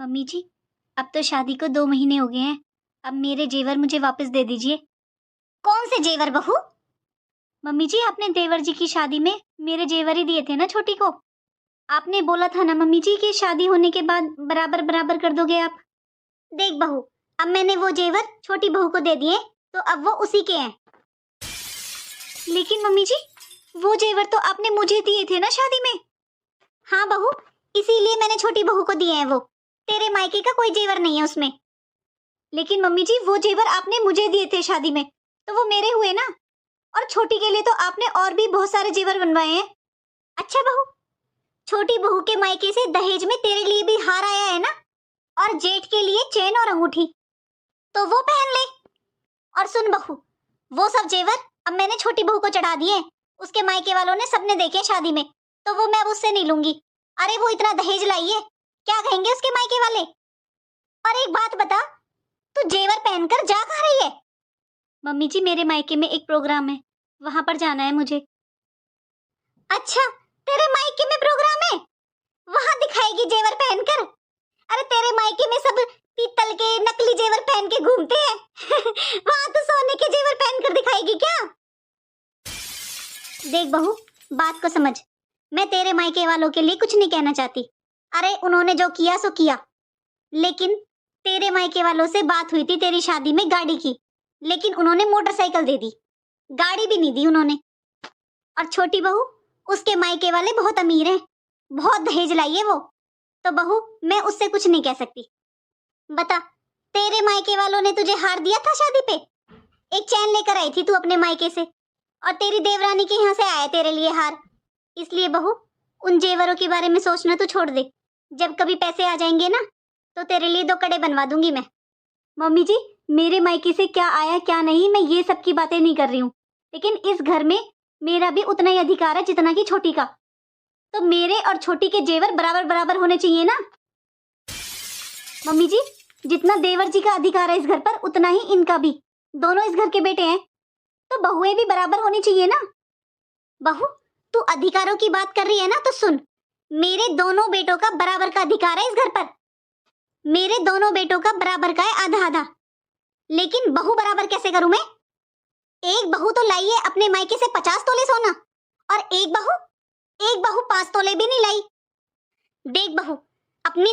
Mummy जी, अब तो शादी को 2 महीने हो गए हैं। अब मेरे जेवर मुझे वापस दे दीजिए। कौन से जेवर बहू? मम्मी जी, आपने देवर जी की शादी में मेरे जेवर ही दिए थे ना छोटी को। आपने बोला था ना मम्मी जी कि शादी होने के बाद बराबर बराबर कर दोगे आप। देख बहू, अब मैंने वो जेवर छोटी बहू को दे दिए, तो अब वो उसी के हैं। लेकिन मम्मी जी, वो जेवर तो आपने मुझे दिए थे ना शादी में। हाँ बहू, इसीलिए मैंने छोटी बहू को दिए हैं। वो तेरे मायके का कोई जेवर नहीं है उसमें। लेकिन मम्मी जी, वो जेवर आपने मुझे दिए थे शादी में, तो वो मेरे हुए ना। और छोटी के लिए तो आपने और भी बहुत सारे जेवर बनवाए हैं। अच्छा बहू, छोटी बहू के मायके से दहेज में तेरे लिए भी हार आया है ना, और जेठ के लिए चेन और अंगूठी, तो वो पहन ले। और सुन बहू, वो सब जेवर अब मैंने छोटी बहू को चढ़ा दिए। उसके मायके वालों ने सबने देखे शादी में, तो वो मैं अब उससे नहीं लूंगी। अरे वो इतना दहेज लाई है, क्या कहेंगे उसके मायके वाले। और एक बात बता, तू जेवर पहनकर जा कहाँ रही है? मम्मी जी, मेरे मायके में एक प्रोग्राम है, वहां पर जाना है मुझे। अच्छा, तेरे मायके में प्रोग्राम है, वहां दिखाएगी जेवर पहनकर? अरे तेरे मायके में सब पीतल के नकली जेवर पहन के घूमते हैं। वहां तो सोने के जेवर पहनकर दिखाएगी क्या? देख बहू, बात को समझ। मैं तेरे मायके वालों के लिए कुछ नहीं कहना चाहती। अरे उन्होंने जो किया सो किया। लेकिन तेरे मायके वालों से बात हुई थी तेरी शादी में गाड़ी की, लेकिन उन्होंने मोटरसाइकिल दे दी, गाड़ी भी नहीं दी उन्होंने। और छोटी बहू, उसके मायके वाले बहुत अमीर हैं, बहुत दहेज लाई है वो, तो बहू मैं उससे कुछ नहीं कह सकती। बता, तेरे मायके वालों ने तुझे हार दिया था शादी पे? एक चैन लेकर आई थी तू अपने मायके से, और तेरी देवरानी के यहाँ से आया तेरे लिए हार। इसलिए बहू, उन जेवरों के बारे में सोचना तो छोड़ दे। जब कभी पैसे आ जाएंगे ना, तो तेरे लिए 2 कड़े बनवा दूंगी मैं। मम्मी जी, मेरे मायके से क्या आया क्या नहीं, मैं ये सब की बातें नहीं कर रही हूँ, लेकिन इस घर में मेरा भी उतना ही अधिकार है जितना कि छोटी का। तो मेरे और छोटी के जेवर बराबर बराबर होने चाहिए ना। मम्मी जी, जितना देवर जी का अधिकार है इस घर पर, उतना ही इनका भी। दोनों इस घर के बेटे हैं, तो बहुएं भी बराबर होनी चाहिए ना। बहू, तू अधिकारों की बात कर रही है ना, तो सुन। मेरे दोनों बेटों का बराबर का अधिकार है इस घर पर। मेरे दोनों बेटों का बराबर का है, आधा आधा। लेकिन बहू बराबर कैसे करूं मैं? एक बहू तो लाई है अपने मायके से 50 तोले सोना, और एक बहू 5 तोले भी नहीं लाई। देख बहू, अपनी